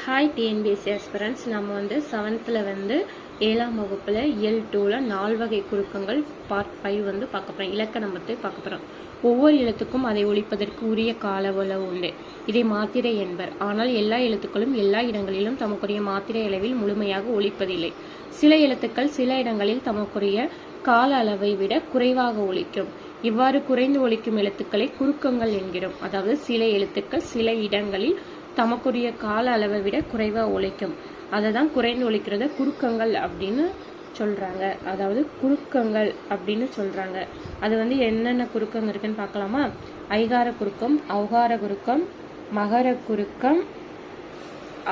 Hi TNPSC aspirants. நம்ம வந்து 7th வந்து 7ஆம் வகுப்பில் இயல் 2ல் 4 வகை குறுக்கங்கள் பார்ட் 5 வந்து பார்க்க போகிறோம். இலக்கணத்தை பார்க்க போகிறோம். ஒவ்வொரு எழுத்துக்கும் அதை ஒழிப்பதற்கு உரிய கால அளவு உண்டு. இதை மாத்திரை என்பர். ஆனால் எல்லா எழுத்துக்களும் எல்லா இடங்களிலும் தமக்குரிய மாத்திரை அளவில் முழுமையாக ஒழிப்பதில்லை. சில எழுத்துக்கள் சில இடங்களில் தமக்குரிய கால அளவை விட குறைவாக ஒழிக்கும். இவ்வாறு குறைந்து ஒழிக்கும் எழுத்துக்களை குறுக்கங்கள் என்கிறோம். அதாவது சில எழுத்துக்கள் சில இடங்களில் தமக்குரிய கால அளவை விட குறைவாக ஒழிக்கும். அதை தான் குறைந்து ஒழிக்கிறத குறுக்கங்கள் அப்படின்னு சொல்கிறாங்க. அதாவது குறுக்கங்கள் அப்படின்னு சொல்கிறாங்க. அது வந்து என்னென்ன குறுக்கங்கள் இருக்குன்னு பார்க்கலாமா? ஐகார குறுக்கம், ஔகார குறுக்கம், மகர குறுக்கம்,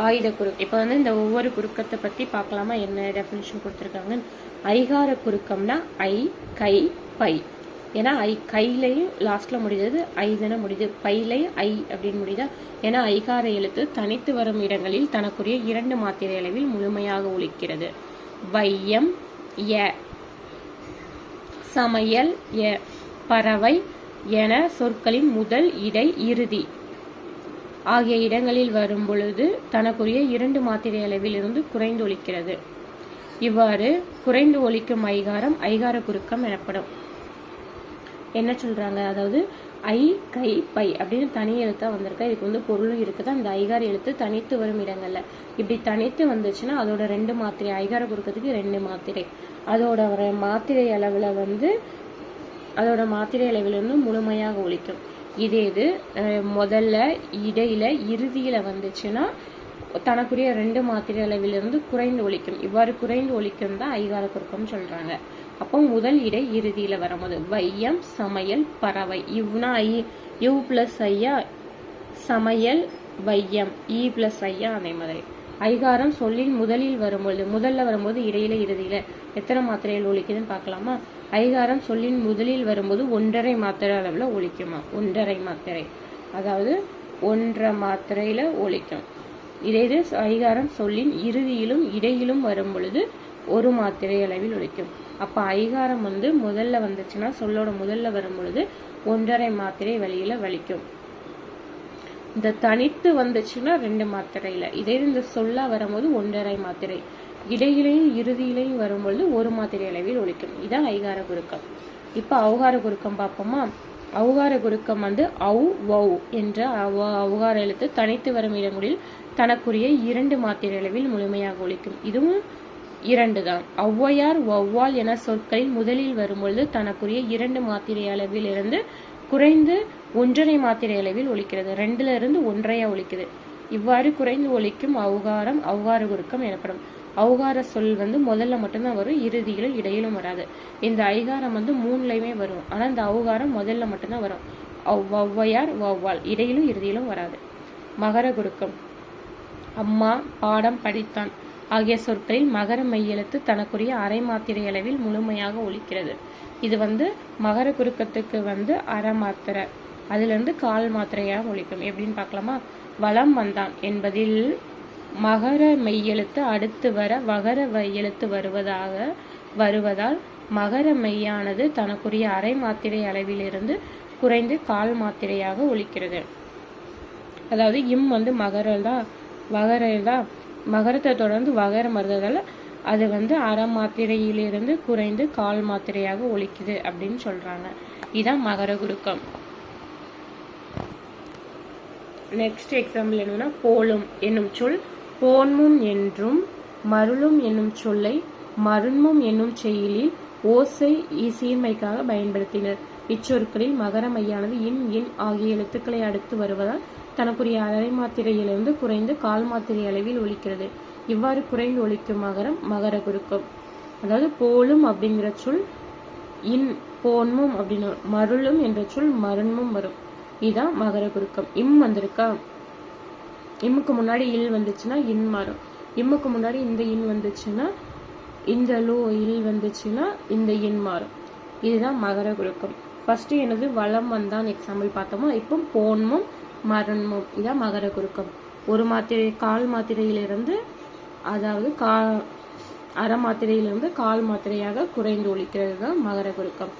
ஆயுத குறுக்கம். இப்போ வந்து இந்த ஒவ்வொரு குறுக்கத்தை பற்றி பார்க்கலாமா? என்ன டெஃபினிஷன் கொடுத்துருக்காங்க? ஐகார குறுக்கம்னா ஐ, கை, பை. ஏன்னா கையிலையும் லாஸ்ட்ல முடிஞ்சது ஐ தானே முடியுது, பையிலையும் ஐ அப்படின்னு முடியுதா? ஏன்னா ஐகார எழுத்து தனித்து வரும் இடங்களில் தனக்குரிய 2 மாத்திரை அளவில் முழுமையாக ஒழிக்கிறது. வையம் ய, சமையல் ய, பறவை என சொற்களின் முதல், இடை, இறுதி ஆகிய இடங்களில் வரும் பொழுது தனக்குரிய 2 மாத்திரை அளவில் இருந்து குறைந்து ஒழிக்கிறது. இவ்வாறு குறைந்து ஒழிக்கும் ஐகாரம் ஐகார குறுக்கம் எனப்படும். என்ன சொல்றாங்க? அதாவது ஐ, கை, பை அப்படின்னு தனி எழுத்தா வந்திருக்கா. இதுக்கு வந்து பொருளும் இருக்குது. அந்த ஐகார எழுத்து தனித்து வரும் இடங்கள்ல இப்படி தனித்து வந்துச்சுன்னா அதோட 2 மாத்திரை, ஐகார குறுக்கத்துக்கு 2 மாத்திரை, அதோட மாத்திரை அளவுல வந்து அதோட மாத்திரை அளவிலிருந்து முழுமையாக ஒழிக்கும். இதே இது முதல்ல, இடையில, இறுதியில வந்துச்சுன்னா தனக்குரிய 2 மாத்திரை அளவிலிருந்து குறைந்து ஒழிக்கும். இவ்வாறு குறைந்து ஒழிக்கும் தான் ஐகார குறுக்கம் சொல்றாங்க. அப்போ முதல், இடை, இறுதியில வரும்போது வையம், சமையல், பறவை. இவ்னா யூ பிளஸ் ஐயா சமையல், வையம், இ பிளஸ் ஐயா அதே மாதிரி. ஐகாரம் சொல்லில் முதலில் வரும்போது, முதல்ல வரும்போது இடையில, இறுதியில எத்தனை மாத்திரைகள் ஒழிக்குதுன்னு பார்க்கலாமா? ஐகாரம் சொல்லின் முதலில் வரும்போது 1.5 மாத்திரை அளவுல ஒழிக்குமா? 1.5 மாத்திரை, அதாவது 1.5 மாத்திரையில ஒழிக்கும். இதே இது ஐகாரம் சொல்லின் இறுதியிலும் இடையிலும் வரும் பொழுது 1 மாத்திரை அளவில் ஒழிக்கும். அப்ப ஐகாரம் வந்து முதல்ல வந்துச்சுன்னா, சொல்லோட முதல்ல வரும் பொழுது 1.5 மாத்திரை வழியில வலிக்கும். இந்த தனித்து வந்துச்சுன்னா 2 மாத்திரையில. இதே இந்த சொல்லா வரும்போது 1.5 மாத்திரை, இடையிலையும் இறுதியிலையும் வரும்பொழுது 1 மாத்திரை அளவில் ஒழிக்கும். இதான் ஐகார குறுக்கம். இப்ப ஔகார குறுக்கம் பார்ப்போமா? ஔகார குறுக்கம் வந்து ஔ, வௌ என்ற ஔகார எழுத்து தனித்து வரும் இடங்களில் தனக்குரிய 2 மாத்திரை அளவில் முழுமையாக ஒழிக்கும். இதுவும் 2 தான். ஔவையார், வௌவால் என சொற்களில் முதலில் வரும்பொழுது தனக்குரிய 2 மாத்திரை அளவில் இருந்து குறைந்து 1.5 மாத்திரை அளவில் ஒழிக்கிறது. 2ல இருந்து 1.5 ஒழிக்குது. இவ்வாறு குறைந்து ஒழிக்கும் ஔகாரம் ஔகார குறுக்கம் எனப்படும். ஔகார சொல் வந்து முதல்ல மட்டும்தான் வரும், இறுதியிலும் இடையிலும் வராது. இந்த ஐகாரம் வந்து 3லையுமே வரும். ஆனா இந்த ஔகாரம் முதல்ல மட்டும்தான் வரும். ஔவையார், வௌவால் இடையிலும் இறுதியிலும் வராது. மகர குறுக்கம் அம்மா, பாடம், படித்தான் ஆகிய சொற்களில் மகர மெய்யெழுத்து தனக்குரிய 1/2 மாத்திரை அளவில் முழுமையாக ஒழிக்கிறது. இது வந்து மகர குறுக்கத்துக்கு வந்து 1/2 மாத்திரை, அதுல இருந்து 1/4 மாத்திரையாக ஒழிக்கும். எப்படின்னு பார்க்கலாமா? வலம் வந்தான் என்பதில் மகர மெய்யெழுத்து அடுத்து வர வகர மெய்யெழுத்து வருவதால் மகர மெய்யானது தனக்குரிய 1/2 மாத்திரை அளவில் இருந்து குறைந்து 1/4 மாத்திரையாக ஒழிக்கிறது. அதாவது இம் வந்து மகரத்தை தொடர்ந்து வகரம் வருவதால அது வந்து 1/2 மாத்திரையிலிருந்து குறைந்து 1/4 மாத்திரையாக ஒழிக்குது அப்படின்னு சொல்றாங்க. இதான் மகர குறுக்கம். நெக்ஸ்ட் எக்ஸாம்பிள் என்னன்னா, போலும் என்னும் சொல் போன்மும் என்றும் மருளும் என்னும் சொல்லை மருண்மும் என்னும் செயலில் ஓசை சீர்மைக்காக பயன்படுத்தினர். இச்சொற்களில் மகர மையானது இன் ஆகிய எழுத்துக்களை அடுத்து வருவதால் தனக்குரிய 1/2 மாத்திரையிலிருந்து குறைந்து 1/4 மாத்திரை அளவில் ஒழிக்கிறது. இவ்வாறு குறைந்து ஒழிக்கும் மகரம் மகர குறுக்கம். அதாவது போலும் அப்படிங்கிற சொல் இன், போன்மும் அப்படின்னு, மருளும் என்ற சொல் மருண்மும் வரும். இதுதான் மகர குறுக்கம். இம் வந்திருக்கா, இம்முக்கு முன்னாடி இல் வந்துச்சுன்னா இன் மாறும். இம்முக்கு முன்னாடி இந்த இன் வந்துச்சுன்னா, இந்த லோ இல் வந்துச்சுன்னா இந்த இன் மாறும். இதுதான் மகர குறுக்கம். ஃபர்ஸ்ட் என்னது? வலம் வந்தான் எக்ஸாம்பிள் பார்த்தோமா. இப்போ போன்மும் மருண்மும், இதான் மகர குறுக்கம். 1 மாத்திரை 1/4 மாத்திரையிலிருந்து, அதாவது 1/2 மாத்திரையிலிருந்து 1/4 மாத்திரையாக குறைந்து ஒழிக்கிறது தான் மகர குறுக்கம்.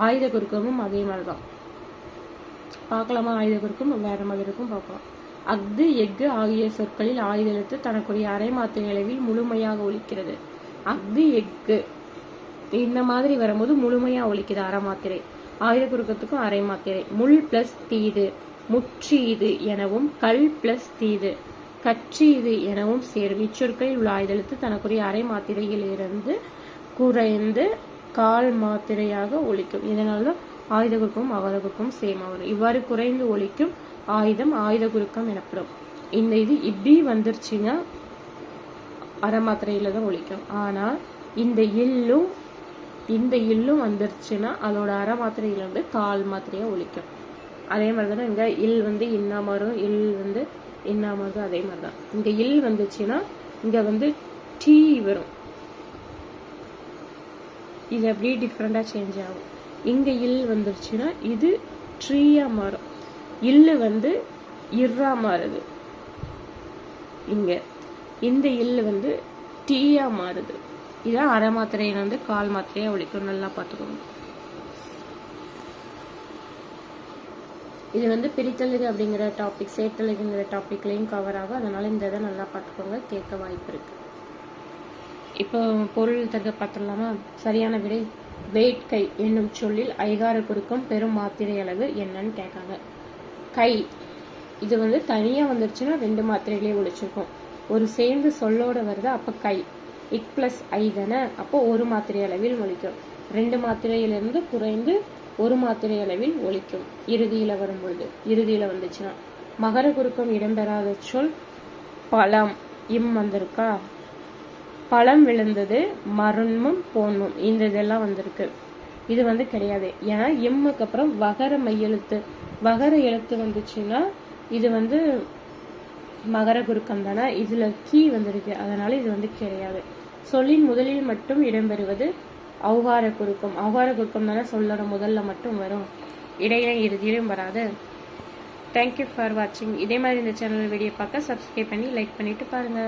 ஆயுத குறுக்கமும் அதே மாதிரிதான். பார்க்கலாமா? ஆயுத குறுக்கம் வேற மாதிரி இருக்கும், பார்க்கலாம். அஃது எஃகு ஆகிய சொற்களில் ஆயுத எழுத்து தனக்குரிய அரை மாத்திரை அளவில் முழுமையாக ஒலிக்கிறது. அஃது எஃகு இந்த மாதிரி வரும்போது முழுமையா ஒலிக்குது அரை மாத்திரை. ஆயுத குறுக்கத்துக்கும் அரை மாத்திரை. முள் பிளஸ் தீது முற்றீது எனவும் கல் பிளஸ் தீது கற்றீது எனவும் சேரும். இச்சொற்களில் உள்ள ஆயுத எழுத்து தனக்குரிய அரை மாத்திரையிலிருந்து குறைந்து கால் மாத்திரையாக ஒலிக்கும். இதனால்தான் ஆயுத குறுக்கம் அகாத குறுக்கம் சேமா வரும். இவ்வாறு குறைந்து ஒலிக்கும் ஆயுதம் ஆயுத குறுக்கம் எனப்படும். இந்த இது இப்படி வந்துருச்சுன்னா அரை மாத்திரையில தான் ஒலிக்கும். ஆனா இந்த இல்லும் வந்துருச்சுன்னா அதோட அரை மாத்திரையில இருந்து கால் மாத்திரையா ஒலிக்கும். அதே மாதிரிதான் இங்க இல் வந்து இன்னா மாறும், இல் வந்து இன்னா மாறும். அதே மாதிரிதான் இங்க இல் வந்துச்சுன்னா இங்க வந்து டீ வரும். இது அப்படியே டிஃப்ரெண்டா சேஞ்ச் ஆகும். இங்க இல் வந்துருச்சுன்னா இது ட்ரீயா மாறும். இல்லு வந்து இர்ரா மாறுது. இங்க இந்த இல்லு வந்து டீயா மாறுது. இதான் அரை மாத்திரையில வந்து கால் மாத்திரையா ஒலிக்கும். நல்லா பார்த்துக்கோங்க. இது வந்து பிரித்தலுகு அப்படிங்கிற டாபிக் சேர்த்தலுகுங்கிற டாபிக்லையும் கவர் ஆகும். அதனால இந்த இதை நல்லா பார்த்துக்கோங்க. கேட்க வாய்ப்பு இருக்கு. இப்போ பொருள் தருக பார்த்துடலாமா? சரியான விடை வேட்கை என்னும் சொல்லில் ஐகார குறுக்கம் பெரும் மாத்திரை அளவு என்னன்னு கேட்காங்க. கை இது வந்து தனியா வந்துருச்சுன்னா 2 மாத்திரைகளே ஒழிச்சிருக்கும். ஒரு சேர்ந்து சொல்லோட வருது அப்ப கை இக் பிளஸ் ஐ தானே, அப்போ 1 மாத்திரை அளவில் ஒலிக்கும். 2 மாத்திரையிலிருந்து குறைந்து 1 மாத்திரை அளவில் ஒலிக்கும். இறுதியில வரும்பொழுது இறுதியில வந்துச்சுன்னா மகர குறுக்கம் இடம்பெறாத சொல் பழம். இம் வந்திருக்கா? பழம் விழுந்தது, மருண்மும் போன்மும் இந்த இதெல்லாம் வந்திருக்கு. இது வந்து கிடையாது. ஏன்னா எம்முக்கு அப்புறம் வகர மையெழுத்து வகர எழுத்து வந்துச்சுன்னா இது வந்து மகர குறுக்கம் தானே. இதுல கீ வந்திருக்கு. அதனால இது வந்து கிடையாது. சொல்லின் முதலில் மட்டும் இடம்பெறுவது ஔகார குறுக்கம். ஔகார குறுக்கம் தானே சொல்லோட முதல்ல மட்டும் வரும், இடையில இறுதியிலும் வராது. தேங்க்யூ ஃபார் வாட்சிங். இதே மாதிரி இந்த சேனல் வீடியோ பார்க்க சப்ஸ்கிரைப் பண்ணி லைக் பண்ணிட்டு பாருங்க.